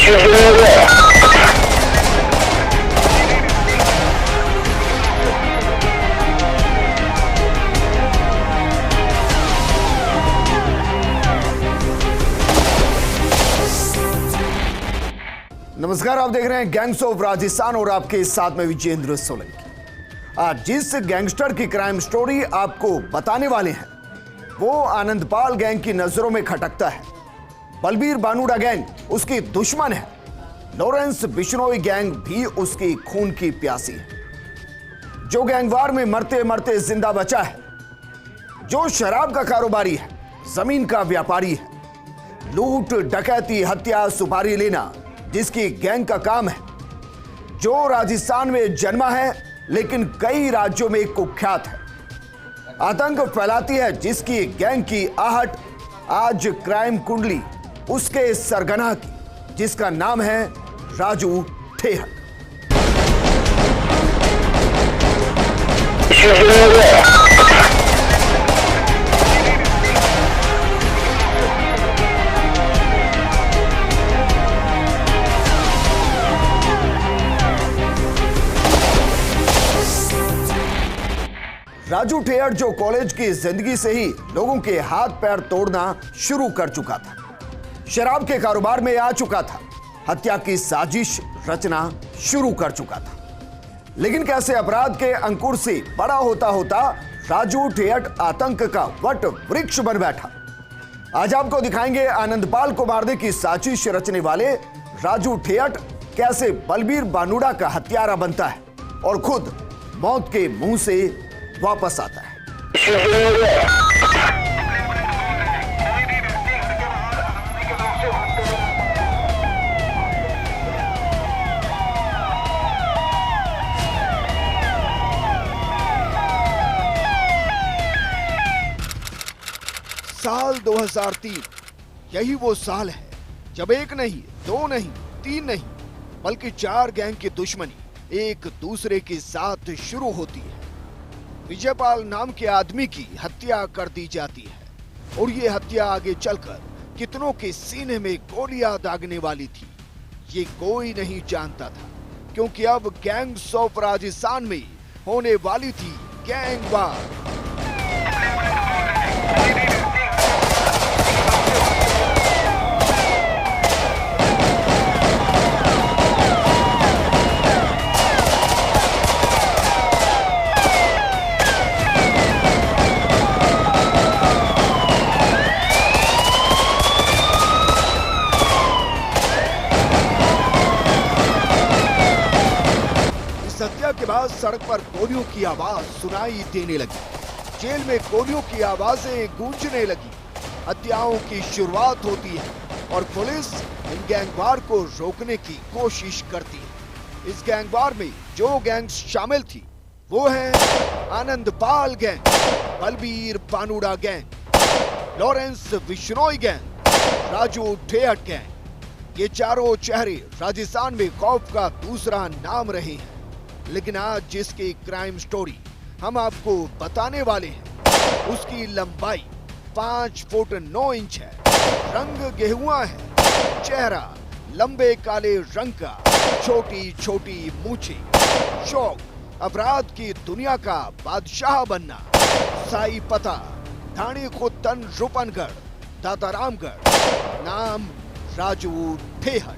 नमस्कार, आप देख रहे हैं गैंग्स ऑफ राजस्थान और आपके साथ में विजेंद्र सोलंकी। आज जिस गैंगस्टर की क्राइम स्टोरी आपको बताने वाले हैं वो आनंदपाल गैंग की नजरों में खटकता है। बलबीर बानुड़ा गैंग उसकी दुश्मन है। लॉरेंस बिश्नोई गैंग भी उसकी खून की प्यासी है। जो गैंगवार में मरते मरते जिंदा बचा है, जो शराब का कारोबारी है, जमीन का व्यापारी है, लूट डकैती हत्या सुपारी लेना जिसकी गैंग का काम है, जो राजस्थान में जन्मा है लेकिन कई राज्यों में कुख्यात है, आतंक फैलाती है जिसकी गैंग की आहट आज क्राइम कुंडली उसके सरगना की, जिसका नाम है राजू ठेहट। राजू ठेहट जो कॉलेज की जिंदगी से ही लोगों के हाथ पैर तोड़ना शुरू कर चुका था, शराब के कारोबार में आ चुका था, हत्या की साजिश रचना शुरू कर चुका था, लेकिन कैसे अपराध के अंकुर से बड़ा होता होता राजू ठेहट आतंक का वट वृक्ष बन बैठा। आज आपको दिखाएंगे आनंदपाल को मारने की साजिश रचने वाले राजू ठेहट कैसे बलबीर बानुड़ा का हत्यारा बनता है और खुद मौत के मुंह से वापस आता है। साल 2003 यही वो साल है जब एक नहीं, दो नहीं, तीन नहीं, बल्कि 4 गैंग की दुश्मनी एक दूसरे के साथ शुरू होती है। विजयपाल नाम के आदमी की हत्या कर दी जाती है और ये हत्या आगे चलकर कितनों के सीने में गोलियां दागने वाली थी, ये कोई नहीं जानता था, क्योंकि अब गैंग्स ऑफ राजस्थान में होने वाली थी गैंग वार। के बाद सड़क पर गोलियों की आवाज सुनाई देने लगी, जेल में गोलियों की आवाजें गूंजने लगी, हत्याओं की शुरुआत होती है और पुलिस इन गैंगवार को रोकने की कोशिश करती है। इस गैंगवार में जो गैंग्स शामिल थी वो है Anandpal gang, Balbir Banuda gang, Lawrence Bishnoi gang, Raju Thehat gang. ये चारों चेहरे राजस्थान में खौफ का दूसरा नाम रहे हैं, लेकिन आज जिसकी क्राइम स्टोरी हम आपको बताने वाले हैं उसकी लंबाई 5 फुट 9 इंच है, रंग गेहुआ है, चेहरा लंबे काले रंग का, छोटी छोटी मूछें, शौक अपराध की दुनिया का बादशाह बनना, साई पता ढाणी खुतन रूपनगढ़ दातारामगढ़, नाम राजू ठेहट।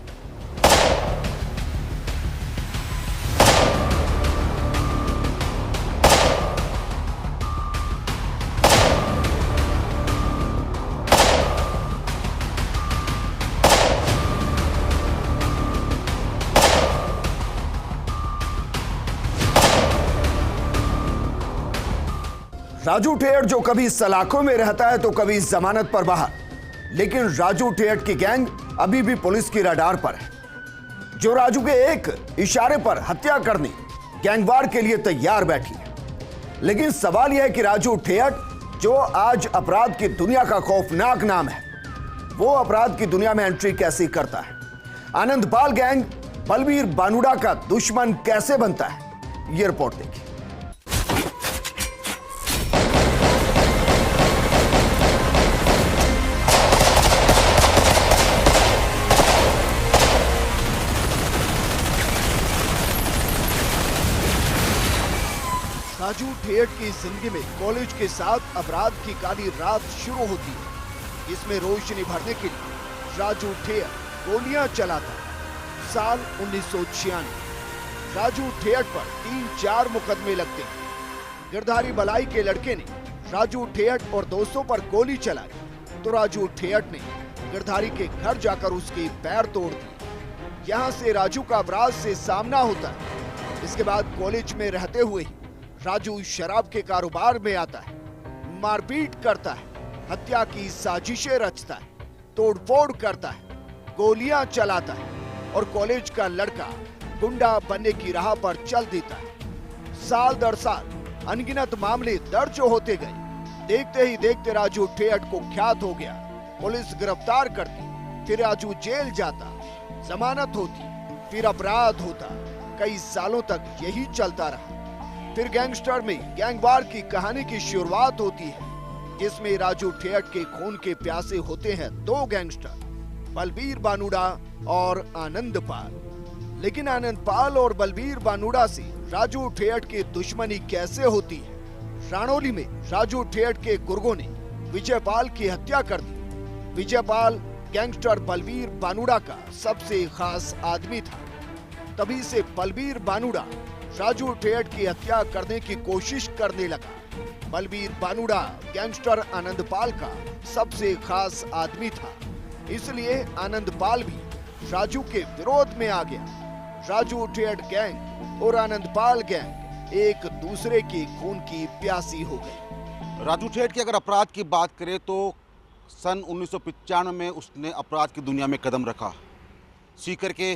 राजू ठेहट जो कभी सलाखों में रहता है तो कभी जमानत पर बाहर, लेकिन राजू ठेहट की गैंग अभी भी पुलिस की रडार पर है, जो राजू के एक इशारे पर हत्या करने गैंगवार के लिए तैयार बैठी है। लेकिन सवाल यह है कि राजू ठेहट जो आज अपराध की दुनिया का खौफनाक नाम है, वो अपराध की दुनिया में एंट्री कैसे करता है? आनंदपाल गैंग बलबीर बानुड़ा का दुश्मन कैसे बनता है? ये रिपोर्ट देखिए। ठेठ की जिंदगी में कॉलेज के साथ अपराध की काली रात शुरू होती है। इसमें रोशनी भरने के लिए राजू ठेठ गोलियां चलाता है। साल 1996। राजू ठेठ पर 3-4 मुकदमे लगते हैं। गिरधारी बलाई के लड़के ने राजू ठेठ और दोस्तों पर गोली चलाई तो राजू ठेठ ने गिरधारी के घर जाकर उसके पैर तोड़ दिए। यहाँ से राजू का अपराध से सामना होता है। इसके बाद कॉलेज में रहते हुए ही राजू शराब के कारोबार में आता है, मारपीट करता है, हत्या की साजिशें रचता है, तोड़फोड़ करता है, गोलियां चलाता है और कॉलेज का लड़का गुंडा बनने की राह पर चल देता है। साल दर साल अनगिनत मामले दर्ज होते गए। देखते ही देखते राजू ठेठ कुख्यात हो गया। पुलिस गिरफ्तार करती, फिर राजू जेल जाता, जमानत होती, फिर अपराध होता। कई सालों तक यही चलता रहा। फिर गैंगस्टर में गैंगवार की कहानी की शुरुआत होती है, जिसमें राजू ठेठ के खून के प्यासे होते हैं 2 गैंगस्टर, बलबीर बानुड़ा और आनंद पाल। लेकिन आनंद पाल और बलबीर बानुड़ा से राजू ठेठ की दुश्मनी कैसे होती है? राणौली में राजू ठेठ के गुर्गों ने विजयपाल की हत्या कर दी। विजयपाल गैंगस्टर बलबीर बानुड़ा का सबसे खास आदमी था। तभी से बलबीर बानुड़ा राजू ठेठ की हत्या करने की कोशिश करने लगा। बलबीर बानुड़ा गैंगस्टर आनंदपाल का सबसे खास आदमी था, इसलिए आनंदपाल भी राजू के विरोध में आ गया। राजू ठेठ गैंग और आनंदपाल गैंग एक दूसरे की खून की प्यासी हो गई। राजू ठेठ की अगर अपराध की बात करें तो सन 1995 में उसने अपराध की दुनिया में कदम रखा। सीकर के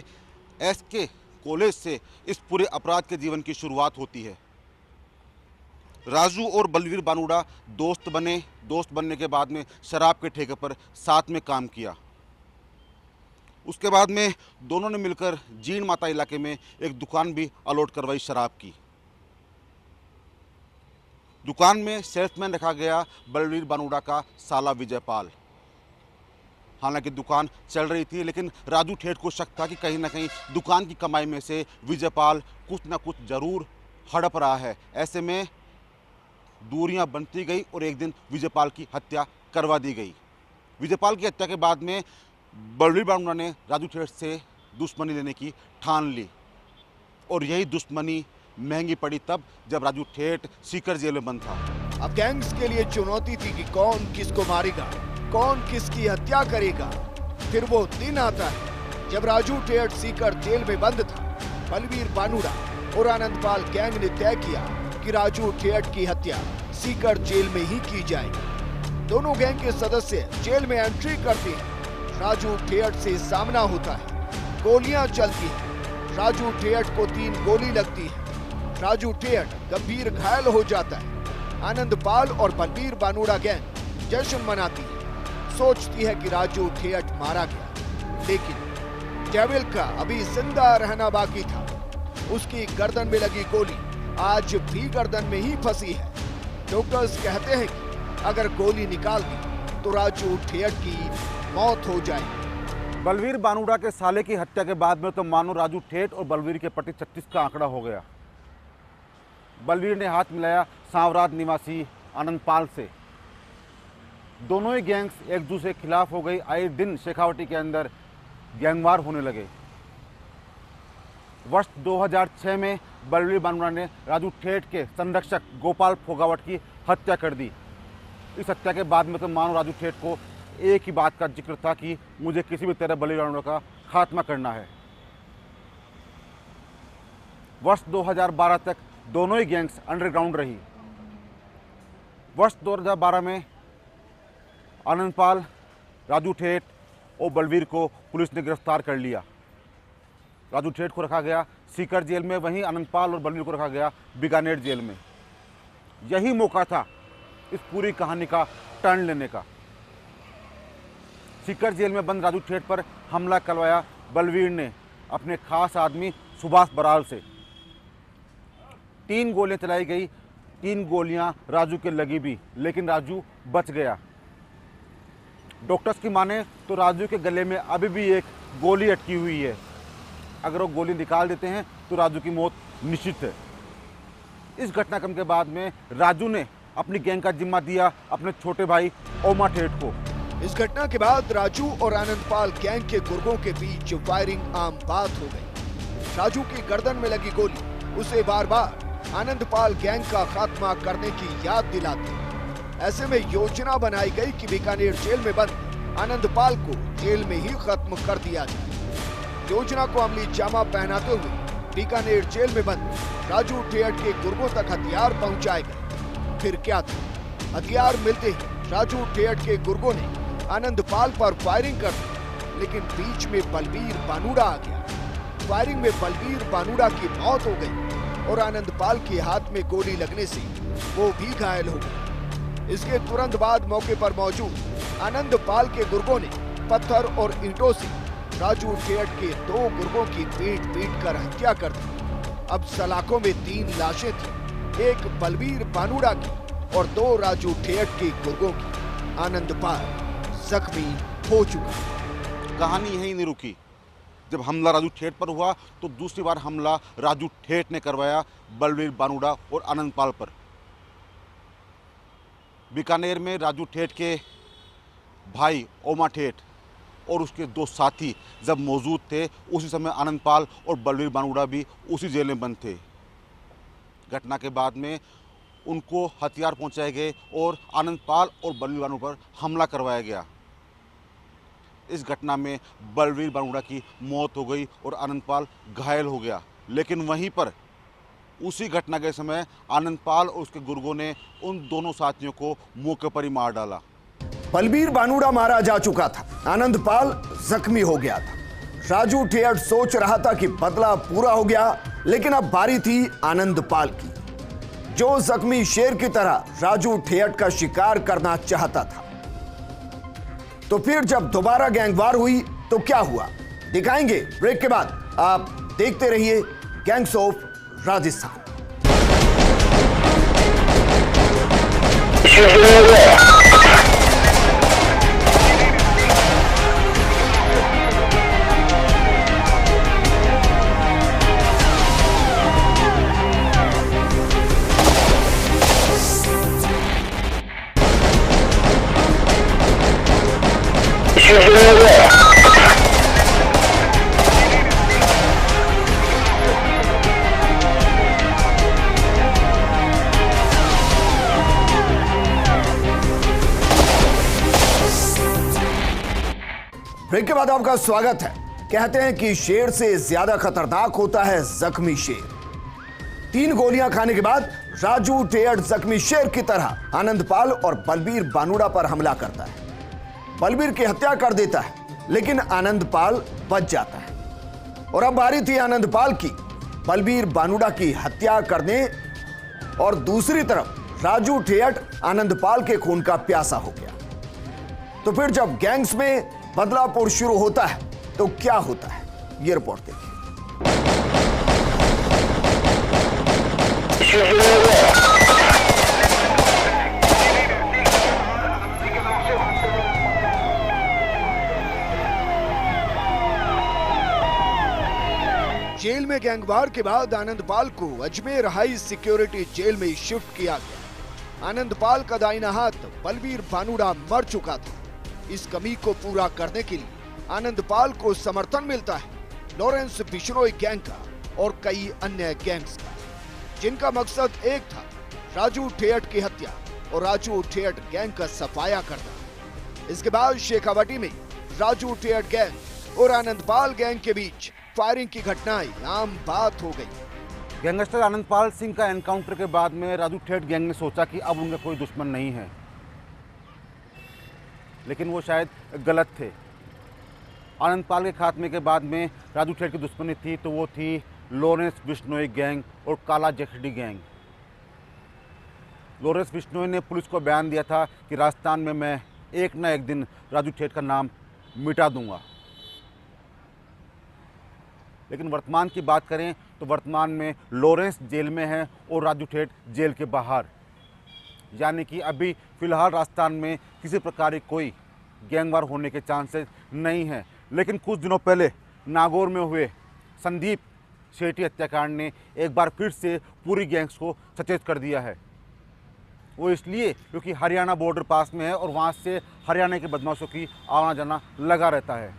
एसके कॉलेज से इस पूरे अपराध के जीवन की शुरुआत होती है। राजू और बलबीर बानुड़ा दोस्त बने। दोस्त बनने के बाद में शराब के ठेके पर साथ में काम किया। उसके बाद में दोनों ने मिलकर जीण माता इलाके में एक दुकान भी अलॉट करवाई शराब की। दुकान में सेल्समैन रखा गया बलबीर बानुड़ा का साला विजयपाल। हालांकि दुकान चल रही थी, लेकिन राजू ठेठ को शक था कि कहीं ना कहीं दुकान की कमाई में से विजयपाल कुछ ना कुछ जरूर हड़प रहा है। ऐसे में दूरियां बनती गई और एक दिन विजयपाल की हत्या करवा दी गई। विजयपाल की हत्या के बाद में बलबीर बानुड़ा ने राजू ठेठ से दुश्मनी लेने की ठान ली और यही दुश्मनी महंगी पड़ी तब जब राजू ठेठ सीकर जेल में बंद था। अब गैंग्स के लिए चुनौती थी कि कौन किसको मारेगा, कौन किसकी हत्या करेगा। फिर वो दिन आता है जब राजू ठेठ सीकर जेल में बंद था। बलबीर बानुड़ा और आनंदपाल गैंग ने तय किया कि राजू ठेठ की हत्या सीकर जेल में ही की जाएगी। दोनों गैंग के सदस्य जेल में एंट्री करते हैं। राजू ठेठ से सामना होता है, गोलियां चलती हैं। राजू ठेठ को 3 गोली लगती है। राजू ठेठ गंभीर घायल हो जाता है। आनंदपाल और बलबीर बानुड़ा गैंग जश्न मनाती है, सोचती है कि राजू ठेठ मारा गया। लेकिन डेविल का अभी जिंदा रहना बाकी था। उसकी गर्दन में लगी गोली आज भी गर्दन में ही फंसी है। डॉक्टर्स कहते हैं कि अगर गोली निकाल दी तो राजू ठेठ की मौत हो जाएगी। बलबीर बानुड़ा के साले की हत्या के बाद में तो मानो राजू ठेठ और बलबीर के प्रति 36 का आंकड़ा हो गया। बलबीर ने हाथ मिलाया सांवराज निवासी आनंदपाल से। दोनों ही गैंग्स एक दूसरे के खिलाफ हो गई। आए दिन शेखावटी के अंदर गैंगवार होने लगे। वर्ष 2006 में बलबीर बानुड़ा ने राजू ठेठ के संरक्षक गोपाल फोगावट की हत्या कर दी। इस हत्या के बाद में तो मानो राजू ठेठ को एक ही बात का जिक्र था कि मुझे किसी भी तरह बलबीर बानुड़ा का खात्मा करना है। वर्ष 2012 तक दोनों ही गैंग्स अंडरग्राउंड रही। वर्ष 2012 में आनंदपाल, राजू ठेठ और बलबीर को पुलिस ने गिरफ्तार कर लिया। राजू ठेठ को रखा गया सीकर जेल में, वहीं आनंदपाल और बलबीर को रखा गया बीकानेर जेल में। यही मौका था इस पूरी कहानी का टर्न लेने का। सीकर जेल में बंद राजू ठेठ पर हमला करवाया बलबीर ने अपने खास आदमी सुभाष बराल से। 3 गोलियां चलाई गई। 3 गोलियां राजू के लगी भी, लेकिन राजू बच गया। डॉक्टर्स की माने तो राजू के गले में अभी भी एक गोली अटकी हुई है। अगर वो गोली निकाल देते हैं तो राजू की मौत निश्चित है। इस घटनाक्रम के बाद में राजू ने अपनी गैंग का जिम्मा दिया अपने छोटे भाई ओमा ठेठ को। इस घटना के बाद राजू और आनंदपाल गैंग के गुर्गों के बीच फायरिंग आम बात हो गई। राजू की गर्दन में लगी गोली उसे बार बार आनंदपाल गैंग का खात्मा करने की याद दिलाती। ऐसे में योजना बनाई गई कि बीकानेर जेल में बंद आनंदपाल को जेल में ही खत्म कर दिया जाए। योजना को अमली जामा पहनाते हुए बीकानेर जेल में बंद राजू ठेठ के गुर्गों तक हथियार पहुंचाए गए। फिर क्या था, हथियार मिलते ही राजू ठेठ के गुर्गों ने आनंदपाल पर फायरिंग कर दी, लेकिन बीच में बलबीर बानुड़ा आ गया। फायरिंग में बलबीर बानुड़ा की मौत हो गई और आनंदपाल के हाथ में गोली लगने से वो भी घायल हो गए। इसके तुरंत बाद मौके पर मौजूद आनंदपाल के गुर्गों ने पत्थर और ईंटों से राजू ठेठ के 2 गुर्गों की पीट कर हत्या कर दी। अब सलाखों में 3 लाशें थी, एक बलबीर बानुड़ा की और 2 राजू ठेठ के गुर्गों की। आनंदपाल जख्मी हो चुका। कहानी यहीं नहीं रुकी। जब हमला राजू ठेठ पर हुआ तो दूसरी बार हमला राजू ठेठ ने करवाया बलबीर बानुड़ा और आनंदपाल पर। बीकानेर में राजू ठेठ के भाई ओमा ठेठ और उसके 2 साथी जब मौजूद थे, उसी समय आनंदपाल और बलबीर बानुड़ा भी उसी जेल में बंद थे। घटना के बाद में उनको हथियार पहुंचाए गए और आनंदपाल और बलबीर बानुड़ा पर हमला करवाया गया। इस घटना में बलबीर बानुड़ा की मौत हो गई और आनंदपाल घायल हो गया। लेकिन वहीं पर उसी घटना के समय आनंदपाल और उसके गुर्गों ने उन दोनों साथियों को मौके पर ही मार डाला। बलबीर बानुड़ा मारा जा चुका था, आनंदपाल जख्मी हो गया था। राजू ठेठ सोच रहा था कि बदला पूरा हो गया, लेकिन अब बारी थी आनंदपाल की, जो जख्मी शेर की तरह राजू ठेठ का शिकार करना चाहता था। तो फिर जब दोबारा गैंगवार हुई तो क्या हुआ, दिखाएंगे ब्रेक के बाद। आप देखते रहिए गैंग्स ऑफ राजस्थान। ब्रेक के बाद आपका स्वागत है। कहते हैं कि शेर से ज्यादा खतरनाक होता है जख्मी शेर। 3 गोलियां खाने के बाद राजू ठेठ जख्मी शेर की तरह आनंदपाल और बलबीर बानुड़ा पर हमला करता है। बलबीर की हत्या कर देता है, लेकिन आनंदपाल बच जाता है। और अब बारी थी आनंदपाल की बलबीर बानुड़ा की हत्या करने, और दूसरी तरफ राजू ठेठ आनंदपाल के खून का प्यासा हो गया। तो फिर जब गैंग्स में बदलापुर शुरू होता है तो क्या होता है, ये रिपोर्ट देखिए। जेल में गैंगवार के बाद आनंदपाल को अजमेर हाई सिक्योरिटी जेल में शिफ्ट किया गया। आनंदपाल का दाहिना हाथ बलबीर बानुड़ा मर चुका था। इस कमी को पूरा करने के लिए आनंदपाल को समर्थन मिलता है लॉरेंस बिश्नोई गैंग का और कई अन्य गैंग्स का, जिनका मकसद एक था, राजू ठेठ की हत्या और राजू ठेठ गैंग का सफाया करना। इसके बाद शेखावाटी में राजू ठेठ गैंग और आनंदपाल गैंग के बीच फायरिंग की घटनाएं आम बात हो गई। गैंगस्टर आनंदपाल सिंह का एनकाउंटर के बाद में राजू ठेठ गैंग ने सोचा कि अब उनका कोई दुश्मन नहीं है, लेकिन वो शायद गलत थे। आनंदपाल के खात्मे के बाद में राजू ठेठ की दुश्मनी थी तो वो थी लॉरेंस बिश्नोई गैंग और काला जखड़ी गैंग। लॉरेंस बिश्नोई ने पुलिस को बयान दिया था कि राजस्थान में मैं एक ना एक दिन राजू ठेठ का नाम मिटा दूंगा। लेकिन वर्तमान की बात करें तो वर्तमान में लॉरेंस जेल में है और राजू ठेठ जेल के बाहर, यानी कि अभी फिलहाल राजस्थान में किसी प्रकार की कोई गैंगवार होने के चांसेस नहीं हैं। लेकिन कुछ दिनों पहले नागौर में हुए संदीप सेठी हत्याकांड ने एक बार फिर से पूरी गैंग्स को सचेत कर दिया है। वो इसलिए क्योंकि हरियाणा बॉर्डर पास में है और वहाँ से हरियाणा के बदमाशों की आना जाना लगा रहता है।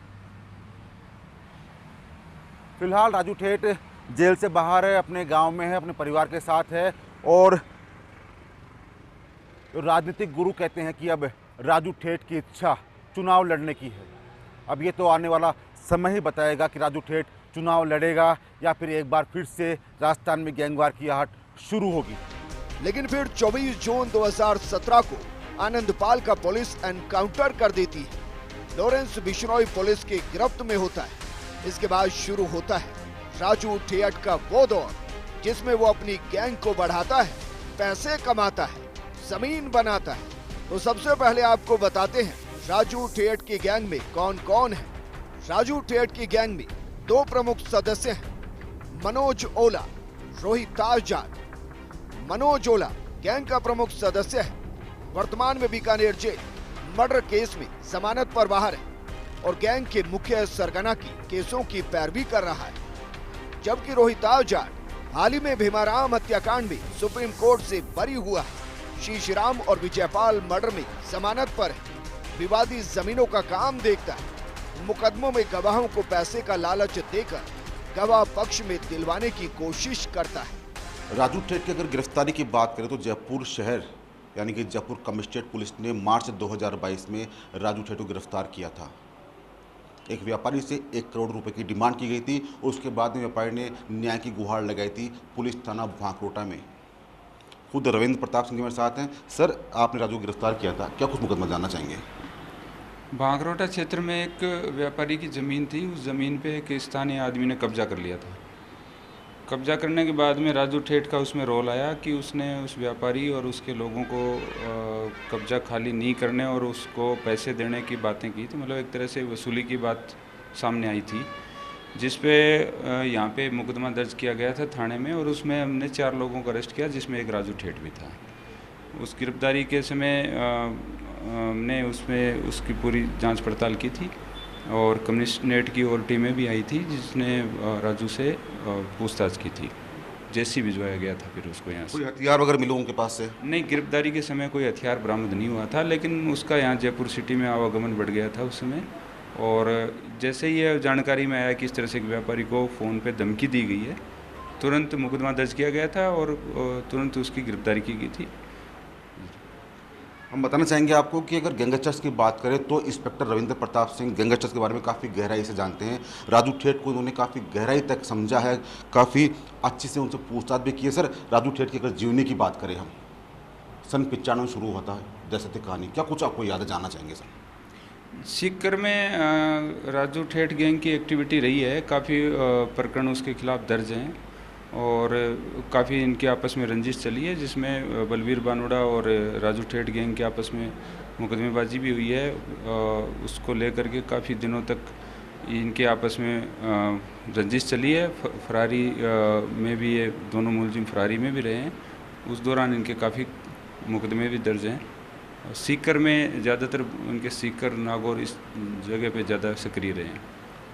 फिलहाल राजू ठेठ जेल से बाहर है, अपने गांव में है, अपने परिवार के साथ है और राजनीतिक गुरु कहते हैं कि अब राजू ठेठ की इच्छा चुनाव लड़ने की है। अब ये तो आने वाला समय ही बताएगा कि राजू ठेठ चुनाव लड़ेगा या फिर एक बार फिर से राजस्थान में गैंगवार की आहट शुरू होगी। लेकिन फिर 24 जून 2017 को आनंदपाल का पुलिस एनकाउंटर कर देती है। लॉरेंस बिश्नोई पुलिस की गिरफ्त में होता है। इसके बाद शुरू होता है राजू ठेठ का वो दौर जिसमें वो अपनी गैंग को बढ़ाता है, पैसे कमाता है, जमीन बनाता है। तो सबसे पहले आपको बताते हैं राजू ठेठ की गैंग में कौन कौन है। राजू ठेठ की गैंग में 2 प्रमुख सदस्य हैं, मनोज ओला, रोहित ताजजान। मनोज ओला गैंग का प्रमुख सदस्य है। वर्तमान में बीकानेर जेल मर्डर केस में जमानत पर बाहर है और गैंग के मुख्य सरगना की केसों की पैरवी कर रहा है। जबकि रोहित ताजजान हाल ही में भीमाराम हत्याकांड में सुप्रीम कोर्ट से बरी हुआ है। शीशराम और विजयपाल मर्डर में जमानत पर है। विवादी जमीनों का काम देखता है। मुकदमों में गवाहों को पैसे का लालच देकर गवाह पक्ष में दिलवाने की कोशिश करता है। राजू ठेठ की अगर गिरफ्तारी की बात करें तो जयपुर शहर यानी कि जयपुर कमिश्नरेट पुलिस ने मार्च 2022 में राजू ठेठ को गिरफ्तार किया था। एक व्यापारी से 1 करोड़ रुपए की डिमांड की गई थी। उसके बाद में व्यापारी ने न्याय की गुहार लगाई थी पुलिस थाना भांकरोटा में। खुद रविंद्र प्रताप सिंह मेरे साथ हैं। सर, आपने राजू को गिरफ्तार किया था, क्या कुछ मुकदमा जानना चाहेंगे? भांकरोटा क्षेत्र में एक व्यापारी की ज़मीन थी। उस ज़मीन पे एक स्थानीय आदमी ने कब्जा कर लिया था। कब्जा करने के बाद में राजू ठेठ का उसमें रोल आया कि उसने उस व्यापारी और उसके लोगों को कब्जा खाली नहीं करने और उसको पैसे देने की बातें की थी। मतलब एक तरह से वसूली की बात सामने आई थी, जिस पे यहाँ पे मुकदमा दर्ज किया गया था थाने में और उसमें हमने 4 लोगों को अरेस्ट किया, जिसमें एक राजू ठेठ भी था। उस गिरफ्तारी के समय हमने उसमें उसकी पूरी जांच पड़ताल की थी और कमिश्नरेट की और टीमें भी आई थी जिसने राजू से पूछताछ की थी। जेसी भिजवाया गया था फिर उसको यहाँ से। कोई हथियार वगैरह मिले उनके पास से? नहीं, गिरफ्तारी के समय कोई हथियार बरामद नहीं हुआ था, लेकिन उसका यहाँ जयपुर सिटी में आवागमन बढ़ गया था उस समय। और जैसे ही यह जानकारी में आया कि इस तरह से एक व्यापारी को फ़ोन पे धमकी दी गई है, तुरंत मुकदमा दर्ज किया गया था और तुरंत उसकी गिरफ्तारी की गई थी। हम बताना चाहेंगे आपको कि अगर गैंगस्टर्स की बात करें तो इंस्पेक्टर रविंद्र प्रताप सिंह गैंगस्टर्स के बारे में काफ़ी गहराई से जानते हैं। राजू ठेठ को उन्होंने काफ़ी गहराई तक समझा है, काफ़ी अच्छी से उनसे पूछताछ भी की है। सर, राजू ठेठ की अगर जीवनी की बात करें हम, सन 95 शुरू होता है जैसे थी कहानी, क्या कुछ आपको याद जानना चाहेंगे सर? सीकर में राजू ठेठ गैंग की एक्टिविटी रही है। काफ़ी प्रकरण उसके खिलाफ दर्ज हैं और काफ़ी इनके आपस में रंजिश चली है, जिसमें बलवीर बानोड़ा और राजू ठेठ गैंग के आपस में मुकदमेबाजी भी हुई है। उसको लेकर के काफ़ी दिनों तक इनके आपस में रंजिश चली है। फरारी में भी ये दोनों मुलजिम फरारी में भी रहे हैं। उस दौरान इनके काफ़ी मुकदमे भी दर्ज हैं। सीकर में ज़्यादातर उनके सीकर नागौर इस जगह पे ज़्यादा सक्रिय रहे हैं।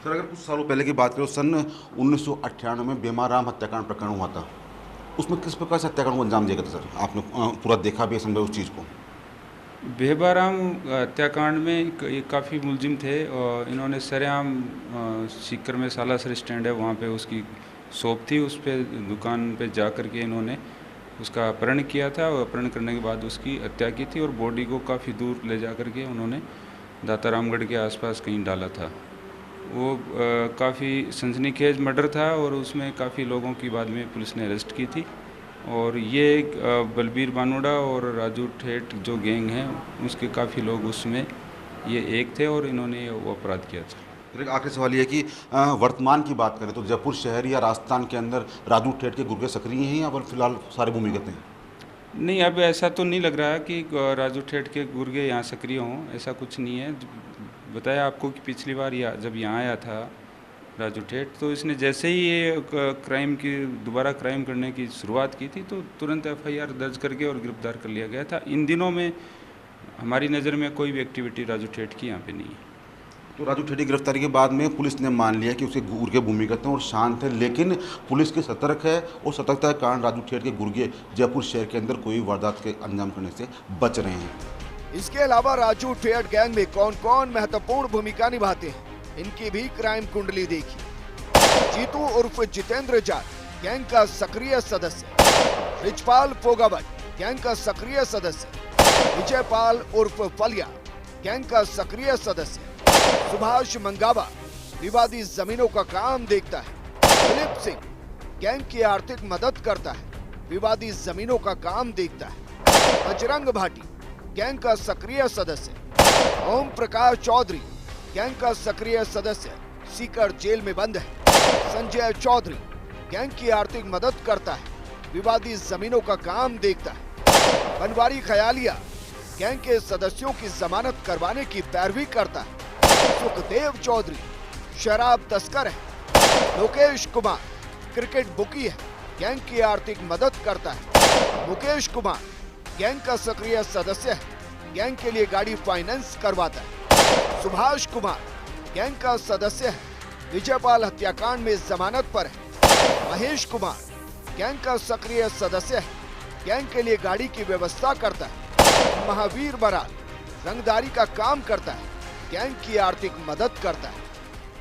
सर, अगर कुछ सालों पहले की बात करें, सन 1998 में भीमाराम हत्याकांड प्रकरण हुआ था। उसमें किस प्रकार से हत्याकांड को अंजाम दिया गया था सर? आपने पूरा देखा भी, समझा उस चीज़ को? भीमाराम हत्याकांड में ये काफ़ी मुलजिम थे और इन्होंने सरेआम सीकर में सालासर स्टैंड है, वहाँ पे उसकी शॉप थी, उस पर दुकान पे जा कर के इन्होंने उसका अपहरण किया था और अपहरण करने के बाद उसकी हत्या की थी और बॉडी को काफ़ी दूर ले जा कर के उन्होंने दातारामगढ़ के आसपास कहीं डाला था। वो काफ़ी सनसनीखेज मर्डर था और उसमें काफ़ी लोगों की बाद में पुलिस ने अरेस्ट की थी। और ये बलबीर बानोड़ा और राजू ठेठ जो गैंग है उसके काफ़ी लोग उसमें ये एक थे और इन्होंने वो अपराध किया था। एक आखिरी सवाल ये कि वर्तमान की बात करें तो जयपुर शहर या राजस्थान के अंदर राजू ठेठ के गुर्गे सक्रिय हैं या फिलहाल सारे भूमिगत हैं? नहीं, अब ऐसा तो नहीं लग रहा कि राजू ठेठ के गुर्गे यहाँ सक्रिय हों, ऐसा कुछ नहीं है। बताया आपको कि पिछली बार जब यहाँ आया था राजू ठेठ, तो इसने जैसे ही ये दोबारा क्राइम करने की शुरुआत की थी तो तुरंत FIR दर्ज करके और गिरफ्तार कर लिया गया था। इन दिनों में हमारी नज़र में कोई भी एक्टिविटी राजू ठेठ की यहाँ पे नहीं है। तो राजू ठेठ की गिरफ्तारी के बाद में पुलिस ने मान लिया कि उसके गुर्गे भूमिगत हैं और शांत है, लेकिन पुलिस की सतर्क है और सतर्कता के कारण राजू ठेठ के गुर्गे जयपुर शहर के अंदर कोई वारदात के अंजाम करने से बच रहे हैं। इसके अलावा राजू ठेठ गैंग में कौन कौन महत्वपूर्ण भूमिका निभाते हैं, इनकी भी क्राइम कुंडली देखी। जीतू उर्फ जितेंद्र जाट गैंग का सक्रिय सदस्य, रिचपाल फोगाबाई गैंग का सक्रिय सदस्य, विजयपाल उर्फ फलिया गैंग का सक्रिय सदस्य, सुभाष मंगावा विवादी जमीनों का काम देखता है, दिलीप सिंह गैंग की आर्थिक मदद करता है, विवादी जमीनों का काम देखता है, बजरंग भाटी गैंग का सक्रिय सदस्य, ओम प्रकाश चौधरी गैंग का सक्रिय सदस्य सीकर जेल में बंद है, संजय चौधरी गैंग की आर्थिक मदद करता है, विवादी जमीनों का काम देखता है, बनवारी खयालिया गैंग के सदस्यों की जमानत करवाने की पैरवी करता है, सुखदेव चौधरी शराब तस्कर है, लोकेश कुमार क्रिकेट बुकी है, गैंग की आर्थिक मदद करता है, मुकेश कुमार गैंग का सक्रिय सदस्य है, गैंग के लिए गाड़ी फाइनेंस करवाता है, सुभाष कुमार गैंग का सदस्य है, विजयपाल हत्याकांड में जमानत पर है, महेश कुमार गैंग का सक्रिय सदस्य है, गैंग के लिए गाड़ी की व्यवस्था करता है, महावीर बराल रंगदारी का काम करता है, गैंग की आर्थिक मदद करता है।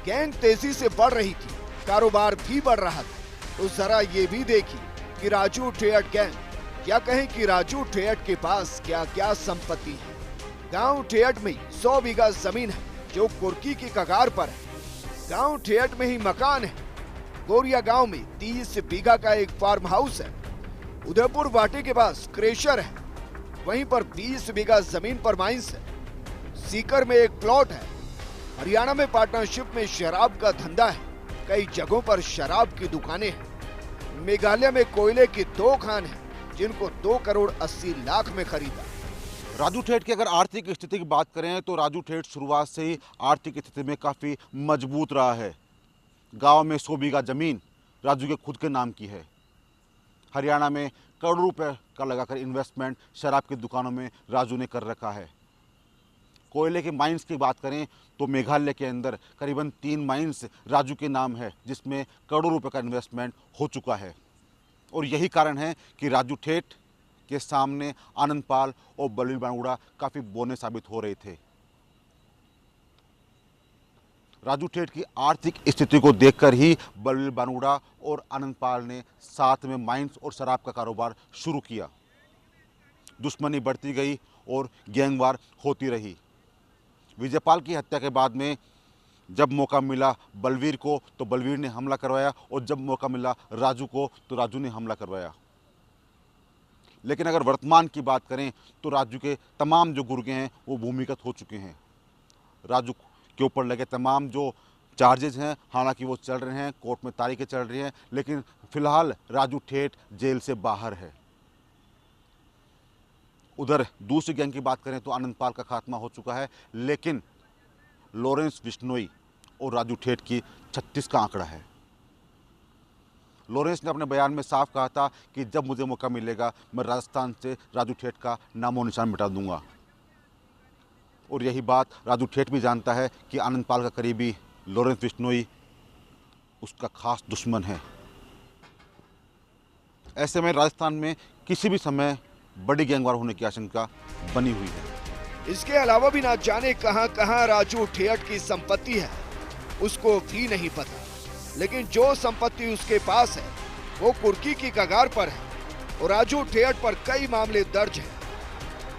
गैंग तेजी से बढ़ रही थी, कारोबार भी बढ़ रहा था, तो जरा ये भी देखी कि राजू ठेठ गैंग, क्या कहें कि राजू ठेठ के पास क्या क्या संपत्ति है। गांव ठेठ में 100 बीघा जमीन है जो कुर्की की कगार पर है। गांव ठेठ में ही मकान है। गोरिया गांव में 30 बीघा का एक फार्म हाउस है। उदयपुर वाटे के पास क्रेशर है, वहीं पर 20 बीघा जमीन पर माइंस है। सीकर में एक प्लॉट है। हरियाणा में पार्टनरशिप में शराब का धंधा है। कई जगहों पर शराब की दुकानें हैं। मेघालय में कोयले की 2 खान है जिनको 2 करोड़ 80 लाख में खरीदा। राजू ठेठ की अगर आर्थिक स्थिति की बात करें तो राजू ठेठ शुरुआत से ही आर्थिक स्थिति में काफ़ी मजबूत रहा है। गांव में 100 बीघा जमीन राजू के खुद के नाम की है। हरियाणा में करोड़ों रुपए का लगाकर इन्वेस्टमेंट शराब की दुकानों में राजू ने कर रखा है। कोयले के माइंस की बात करें तो मेघालय के अंदर करीबन 3 माइंस राजू के नाम है, जिसमें करोड़ों रुपए का इन्वेस्टमेंट हो चुका है। और यही कारण है कि राजू ठेठ के सामने आनंदपाल और बलवीर बांगुड़ा काफ़ी बोने साबित हो रहे थे। राजू ठेठ की आर्थिक स्थिति को देखकर ही बलवीर बांगुड़ा और आनंदपाल ने साथ में माइंस और शराब का कारोबार शुरू किया। दुश्मनी बढ़ती गई और गैंगवार होती रही। विजयपाल की हत्या के बाद में जब मौका मिला बलवीर को तो बलवीर ने हमला करवाया, और जब मौका मिला राजू को तो राजू ने हमला करवाया। लेकिन अगर वर्तमान की बात करें तो राजू के तमाम जो गुर्गे हैं वो भूमिगत हो चुके हैं। राजू के ऊपर लगे तमाम जो चार्जेज हैं, हालांकि वो चल रहे हैं, कोर्ट में तारीखें चल रही हैं, लेकिन फिलहाल राजू ठेठ जेल से बाहर है। उधर दूसरी गैंग की बात करें तो आनंदपाल का खात्मा हो चुका है, लेकिन लॉरेंस बिश्नोई और राजू ठेठ की 36 का आंकड़ा है। लॉरेंस ने अपने बयान में साफ कहा था कि जब मुझे मौका मिलेगा मैं राजस्थान से राजू ठेठ का नामो निशान मिटा दूंगा। और यही बात राजू ठेठ भी जानता है कि आनंदपाल का करीबी लॉरेंस बिश्नोई उसका खास दुश्मन है। ऐसे में राजस्थान में किसी भी समय बड़ी गैंगवार होने की आशंका बनी हुई है। इसके अलावा भी ना जाने कहां कहां राजू ठेठ की संपत्ति है, उसको भी नहीं पता। लेकिन जो संपत्ति उसके पास है वो कुर्की की कगार पर है और राजू ठेठ पर कई मामले दर्ज हैं।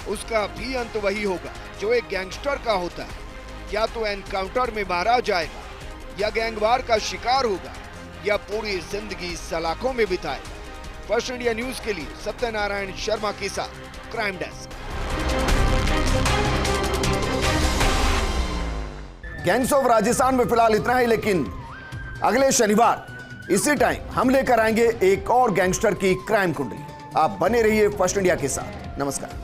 उसका भी अंत वही होगा जो एक गैंगस्टर का होता है, या तो एनकाउंटर में मारा जाएगा या गैंगवार का शिकार होगा या पूरी जिंदगी सलाखों में बिताएगा। फर्स्ट इंडिया न्यूज के लिए सत्यनारायण शर्मा के साथ crime desk. Gangs of Rajasthan में फिलहाल इतना ही, लेकिन अगले शनिवार इसी टाइम हम लेकर आएंगे एक और गैंगस्टर की क्राइम कुंडली। आप बने रहिए फर्स्ट इंडिया के साथ। नमस्कार।